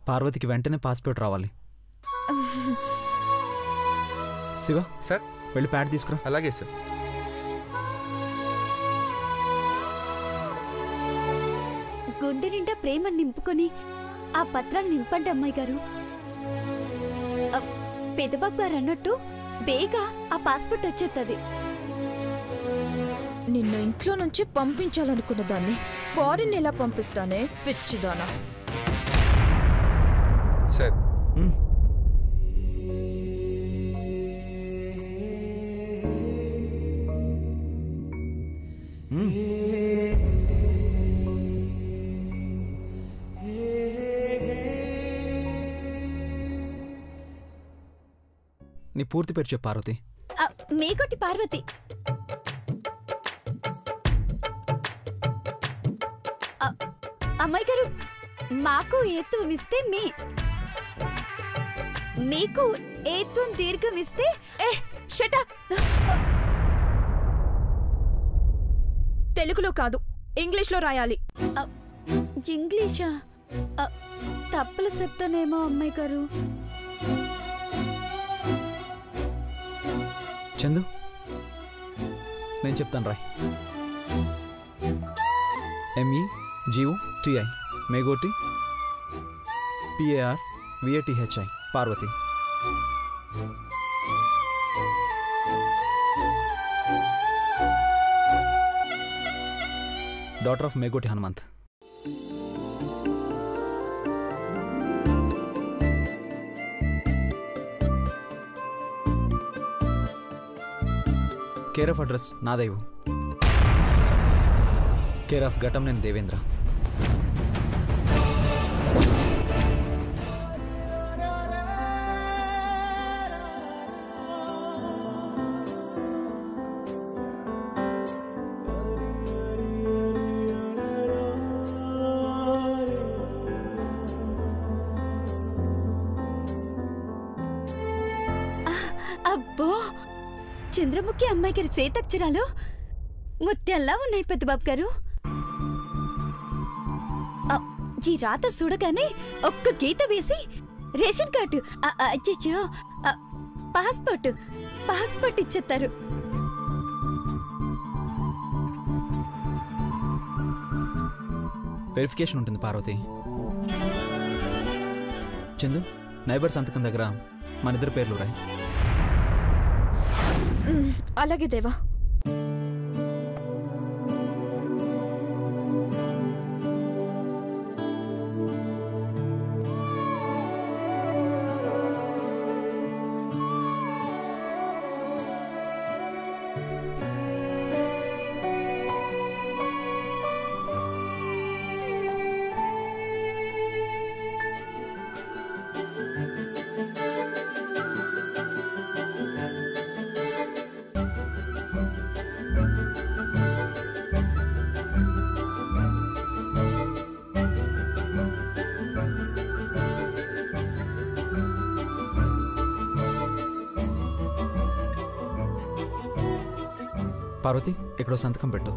పార్వతికి వెంటనే పాస్పోర్ట్ రావాలి. శివ సార్ వెళ్ళి ప్యాడ్ తీసుకురా. అలాగే సార్. గుండె నిండా ప్రేమ నింపుకొని ఆ పత్రాలు నింపండి అమ్మాయి గారు. పెదబాబు గారు అన్నట్టు బేగా ఆ పాస్పోర్ట్ వచ్చేస్తుంది. నిన్ను ఇంట్లో నుంచి పంపించాలనుకున్న దాన్ని ఫారిన్ ఎలా పంపిస్తానే పిచ్చిదానా. సార్ నీ పూర్తి పేరు చెప్పు పార్వతి. మేకోటి పార్వతి. అమ్మాయి గారు మాకు ఏత్వం ఇస్తే మీకు ఏత్వం దీర్ఘం ఇస్తే షట్ అప్. తెలుగులో కాదు ఇంగ్లీష్లో రాయాలి. ఇంగ్లీషా? తప్పులు చెప్తానేమో అమ్మాయి గారు. చందు నేను చెప్తాను రాయ్. MEGOTI Megoti PARVATHI Parvathi. Daughter of Megoti Hanumanth. Care of address నాదైవు. కేర్ ఆఫ్ ఘటం నేను దేవేంద్ర. అబ్బో, చంద్రముఖి అమ్మాయి గారి చేతక్షరాలు ముత్యాల్లా ఉన్నాయి పెద్దబాబు గారు. ఈ రాత చూడగానే ఒక్క గీత వేసి రేషన్ కార్డు అచ్చో పాస్పోర్ట్ ఇచ్చేస్తారు. వెరిఫికేషన్ ఉంటుంది పార్వతి. చందు నైబర్ సంతకం దగ్గర మన ఇద్దరు పేర్లు రాయి. అలాగే దేవా. పార్వతి ఇక్కడ సంతకం పెట్టు.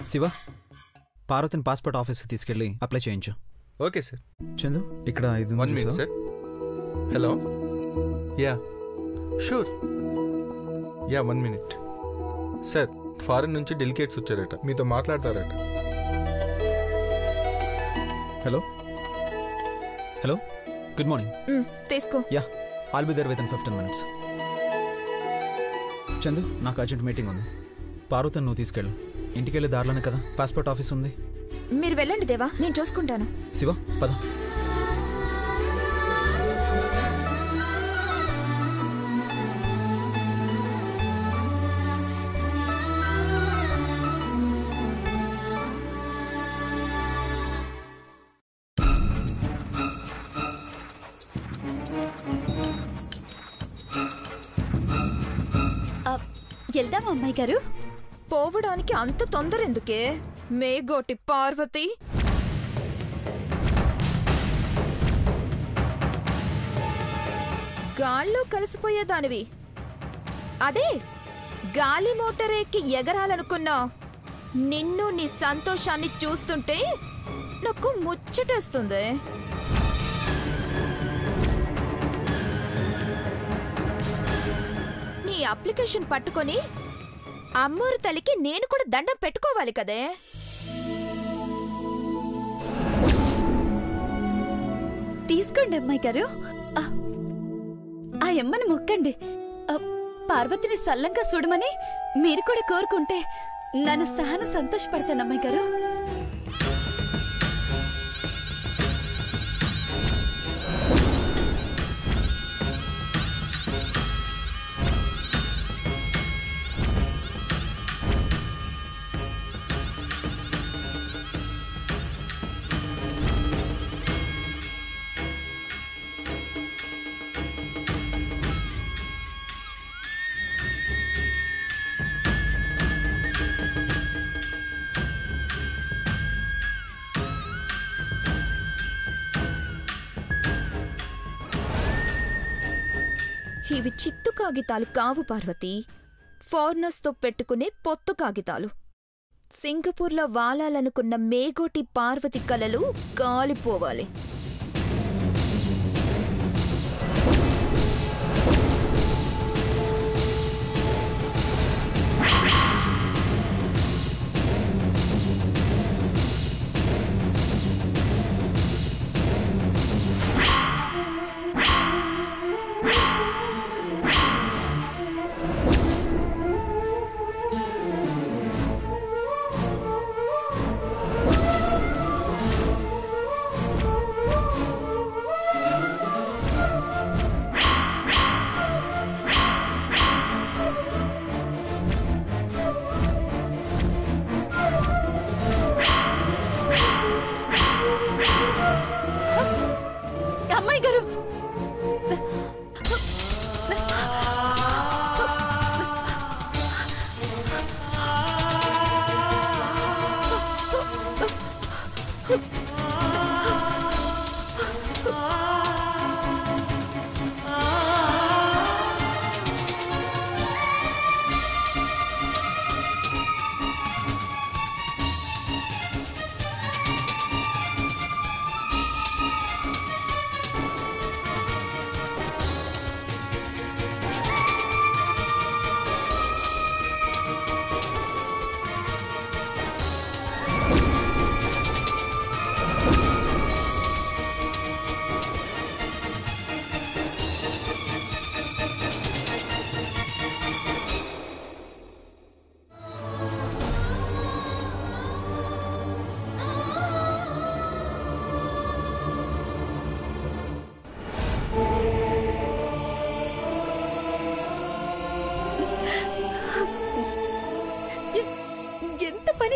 శివ పార్వతిని పాస్పోర్ట్ ఆఫీస్కి తీసుకెళ్ళి అప్లై చేయించు. Okay sir. చందు ఇక్కడ 1 minute sir. Hello. Yeah sure. Yeah 1 minute sir. Foreign నుంచి డెలికేట్స్ వచ్చారట, మీతో మాట్లాడతారట. Hello hello good morning. తీసుకో. Yeah I'll be there within 15 minutes. Chandu నాకు అర్జెంట్ మీటింగ్ ఉంది. పార్వతిని నువ్వు తీసుకెళ్ళు. ఇంటికి వెళ్ళే దారిలోనే కదా పాస్పోర్ట్ ఆఫీస్ ఉంది. మీరు వెళ్ళండి దేవా, నేను చూసుకుంటాను. శివ పద. వెళ్దాం అమ్మాయి గారు. పోవడానికి అంత తొందర ఎందుకే? మేగోటి పార్వతి. గాల్లో కలిసిపోయేదానివి. అదే గాలి మోటార్ ఎక్కి ఎగరాలనుకున్నా నిన్ను నీ సంతోషాన్ని చూస్తుంటే నాకు ముచ్చటేస్తుంది. నీ అప్లికేషన్ పట్టుకొని అమ్మోరు తల్లికి నేను కూడా దండం పెట్టుకోవాలి కదే. తీసుకోండి అమ్మాయి గారు. ఆ అమ్మని మొక్కండి. పార్వతిని సల్లంగా చూడమని మీరు కూడా కోరుకుంటే నన్ను సహన సంతోషపడతాను అమ్మాయి గారు. ఇవి చిత్తు కాగితాలు కావు పార్వతి, ఫారినర్స్తో పెట్టుకునే పొత్తు కాగితాలు. సింగపూర్లో వాలాలనుకున్న మేగోటి పార్వతి కలలు కాలిపోవాలి.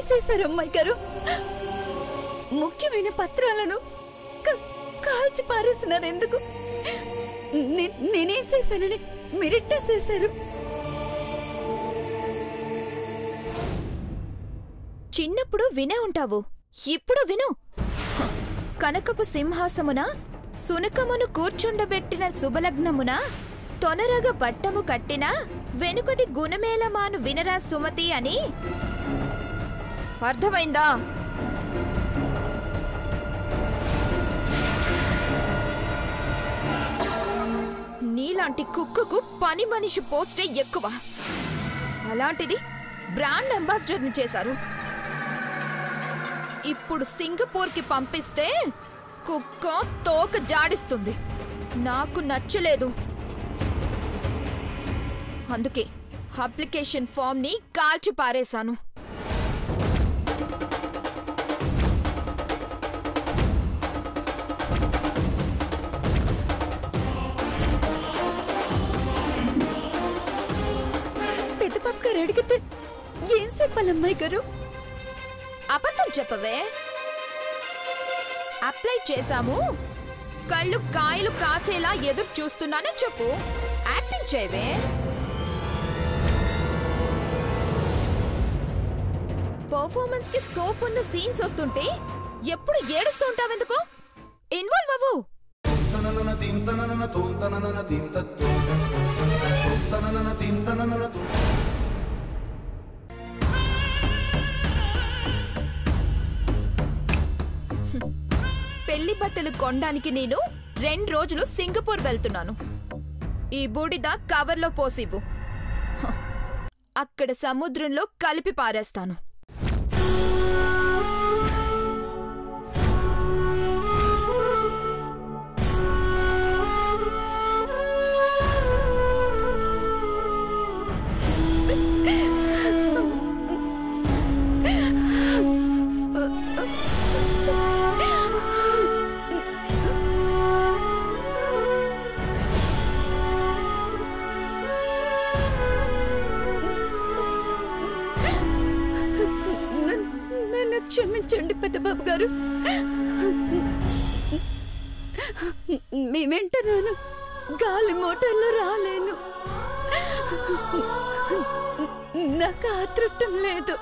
చేశారు అమ్మాయి గారు. ముఖ్యమైన పత్రాలను కాల్చి పారేస్తున్నారు. ఎందుకు? నేనేం చేశానని మీరిట్టా చేశారు. చిన్నప్పుడు వినే ఉంటావు, ఇప్పుడు విను. కనకపు సింహాసమున సునకమును కూర్చుండబెట్టిన శుభలగ్నమున తొనరగా పట్టము కట్టిన వెనుకటి గుణమేలమాను వినరా సుమతి అని. అర్థమైందా? నీలాంటి కుక్కకు పని మనిషి పోస్టే ఎక్కువ. అలాంటిది బ్రాండ్ అంబాసిడర్ని చేశారు. ఇప్పుడు సింగపూర్కి పంపిస్తే కుక్క తోక జాడిస్తుంది. నాకు నచ్చలేదు. అందుకే అప్లికేషన్ ఫామ్ ని కాల్చి పారేశాను. పెద్దపాప గారు అడిగితే ఏం చెప్పాలమ్మాయి గారు? అబద్ధం చెప్పవే. అప్లై చేశాము, కళ్ళు కాయలు కాచేలా ఎదురు చూస్తున్నానని చెప్పు. యాక్టింగ్ చేయవే. పర్ఫార్మెన్స్ కి స్కోప్ ఉన్న సీన్స్ వస్తుంటే ఎప్పుడు ఏడుస్తూ ఉంటావెందుకు? ఇన్వాల్వ్ అవ్వు. పెళ్లి బట్టలు కొనడానికి నేను 2 రోజులు సింగపూర్ వెళ్తున్నాను. ఈ బూడిద కవర్లో పోసివ్వు. అక్కడ సముద్రంలో కలిపి పారేస్తాను. క్షమించండి పెద్దబాబు గారు. మీ వెంట నేను గాలి మోటార్లో రాలేను. నాకు ఆతృప్తం లేదు.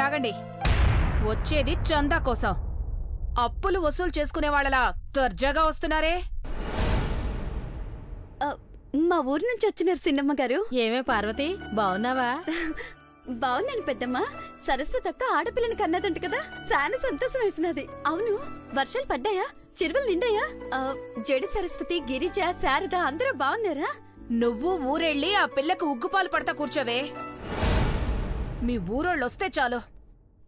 ఆగండి, వచ్చేది చందా కోసం. అప్పులు వసూలు చేసుకునే వాళ్ళలా దర్జాగా వస్తున్నారే. మా ఊరు నుంచి వచ్చినారు సిన్నమ్మ గారు. ఏమే పార్వతి, బావున్నావా? బాగున్నాను పెద్దమ్మ. సరస్వతి అక్క ఆడపిల్లని కన్నదంట కదా, చాలా సంతోషం వేసినది. అవును, వర్షాలు పడ్డాయా? చెరువులు నిండాయా? జడి సరస్వతి, గిరిజ, శారద అందరూ బాగున్నారా? నువ్వు ఊరెళ్ళి ఆ పిల్లకు ఉగ్గుపాలు పడతా కూర్చోవే. మీ ఊరోళ్ళొస్తే చాలు,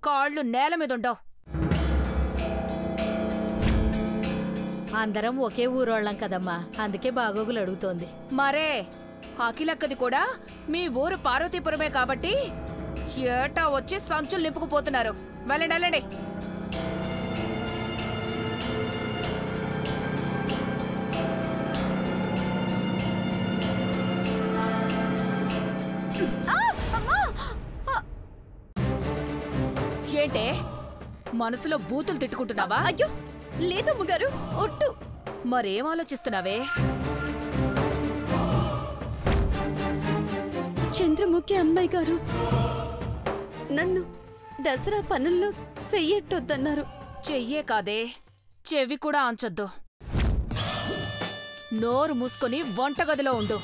కాళ్ళు నేల మీదుండవు. అందరం ఒకే ఊరోళ్ళం కదమ్మా, అందుకే బాగోగులు అడుగుతోంది. మరే అఖిలక్కది కూడా మీ ఊరు పార్వతీపురమే కాబట్టి ఏటా వచ్చి సంచులు నింపుకుపోతున్నారు. వెళ్ళండి వెళ్ళండి. ఏంటే మనసులో బూతులు తిట్టుకుంటున్నావా? అయ్యో లేదమ్మ గారు, ఒట్టు. మరేం ఆలోచిస్తున్నావే? చంద్రముఖి అమ్మాయి గారు నన్ను దసరా పనుల్లో చెయ్యొద్దన్నారు. చెయ్యే కాదే, చెవి కూడా ఆంచొద్దు. నోరు మూసుకొని వంటగదిలో ఉండు.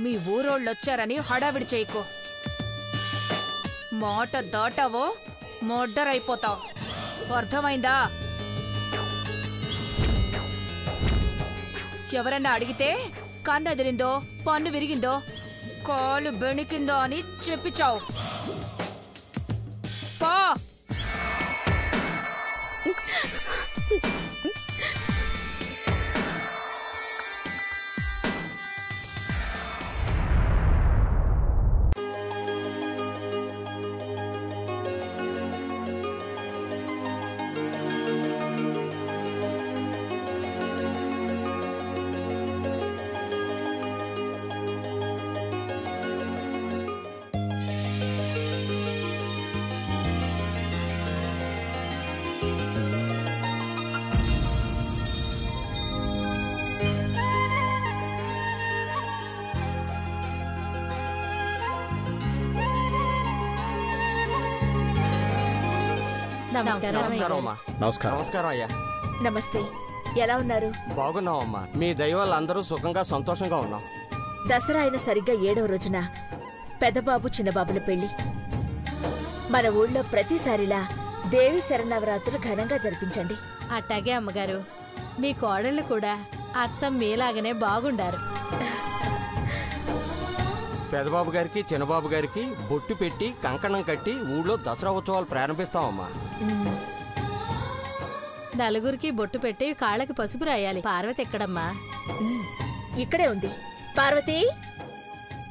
మీ ఊరోళ్ళొచ్చారని హడావిడి చేయకు. మాట దాటావో మర్డరైపోతావు. అర్థమైందా? ఎవరన్నా అడిగితే కన్నెదిరిందో, పన్ను విరిగిందో, కాలు బెణికిందో అని చెప్పిచావు. పా. నమస్కారం అయ్యా. నమస్తే. ఎలా ఉన్నారు? బాగున్నామమ్మా. మీ దయ వల్ల అందరూ సుఖంగా సంతోషంగా ఉన్నాం. దసరా అయిన సరిగ్గా 7వ రోజున పెద్దబాబు చిన్నబాబుల పెళ్లి. మన ఊళ్ళో ప్రతిసారిలా దేవి శరణవరాత్రులు ఘనంగా జరిపించండి. అట్టాగే అమ్మగారు, మీ కోడళ్ళు కూడా అచ్చం మీలాగనే బాగుండారు. పెదబాబు గారికి చిన్నబాబు గారికి బొట్టు పెట్టి కంకణం కట్టి ఊళ్ళో దసరా ఉత్సవాలు ప్రారంభిస్తామమ్మా. నలుగురికి బొట్టు పెట్టి కాళ్ళకి పసుపు రాయాలి. పార్వతి ఎక్కడమ్మా? ఇక్కడే ఉంది. పార్వతి,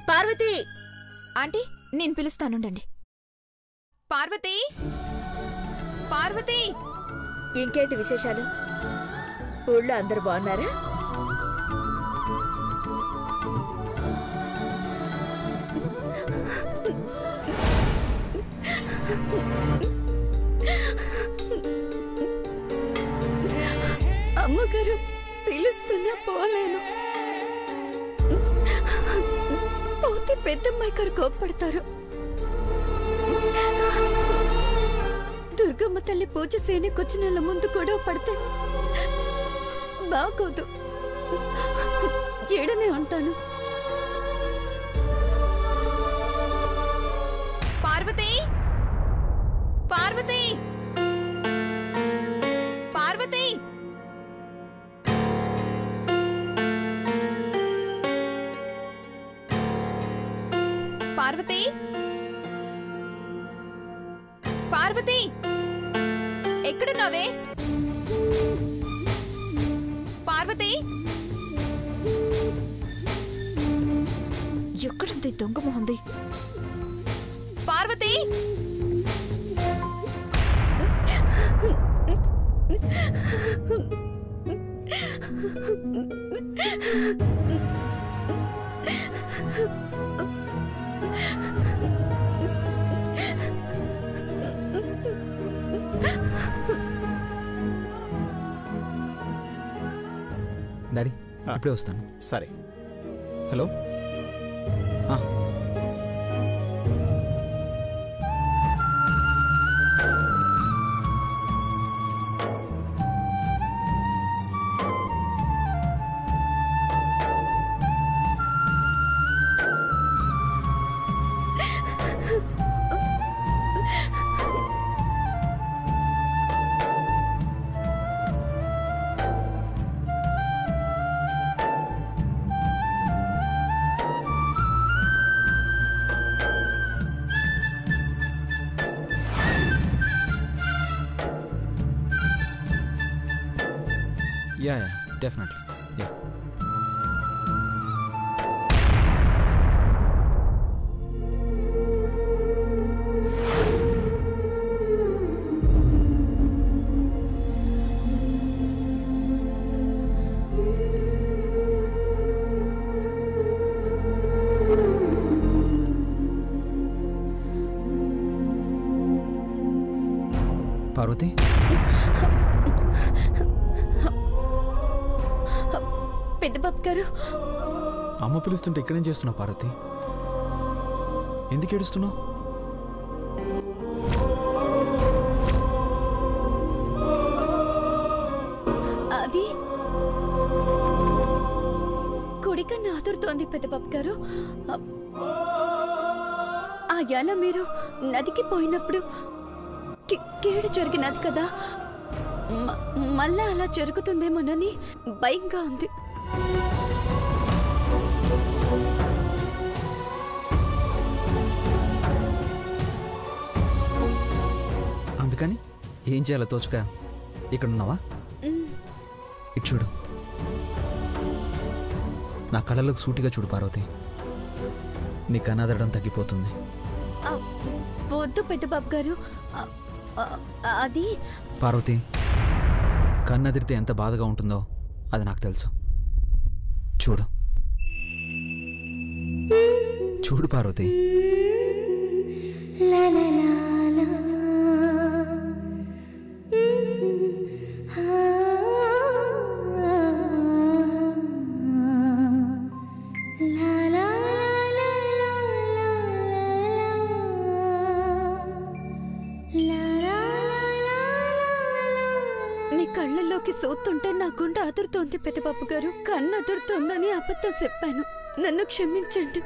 పార్వతి. ఆంటీ, నేను పిలుస్తానుండండి. పార్వతి, పార్వతి. ఇంకేంటి విశేషాలు? ఊళ్ళో అందరూ బాగున్నారా? అమ్మగారు పిలుస్తున్నా పోలేను. పోతే పెద్దమ్మాయి గారు కోప్పడతారు. దుర్గమ్మ తల్లి పూజ సేనకొచ్చిన నెల ముందు గొడవ పడితే బాగోదు. ఏడనే ఉంటాను. పార్వతి, పార్వతి, పార్వతి, పార్వతి, పార్వతి, ఎక్కడున్నావే? పార్వతి, ఎక్కడుంది దొంగ మొహంది? పార్వతి, డాడీ ఇప్పుడే వస్తాను. సరే. Hello. Yeah, definitely. Yeah. Parvathi, Peddababu గారు, అమ్మ పిలుస్తుంటే ఇక్కడేం చేస్తున్నావు పార్వతి? ఎందుకు ఏడుస్తున్నావు? అది కొడికన్నా ఆదురుతోంది పెద్దబాబు గారు. ఆ యాల మీరు నదికి పోయినప్పుడు కీడు జరిగినది కదా, మళ్ళా అలా జరుగుతుందేమోనని భయంగా ఉంది. అందుకని ఏం చేయాలో తోచుక ఇక్కడ ఉన్నావా? ఇటు చూడు, నా కళ్ళలోకి సూటిగా చూడు పార్వతి. నీ కన్నాదడం తగ్గిపోతుంది. వద్దు పెద్దబాబు గారు, అది పార్వతి, కన్నదిరితే ఎంత బాధగా ఉంటుందో అది నాకు తెలుసు. చూడు చూడు పార్వతి. మీ కళ్ళల్లోకి సూతుంటే నా గుండె అదురుతోంది పెద్దబాబు గారు. కన్ను అదురుతోందని అబద్ధం చెప్పాను, నన్ను క్షమించండి.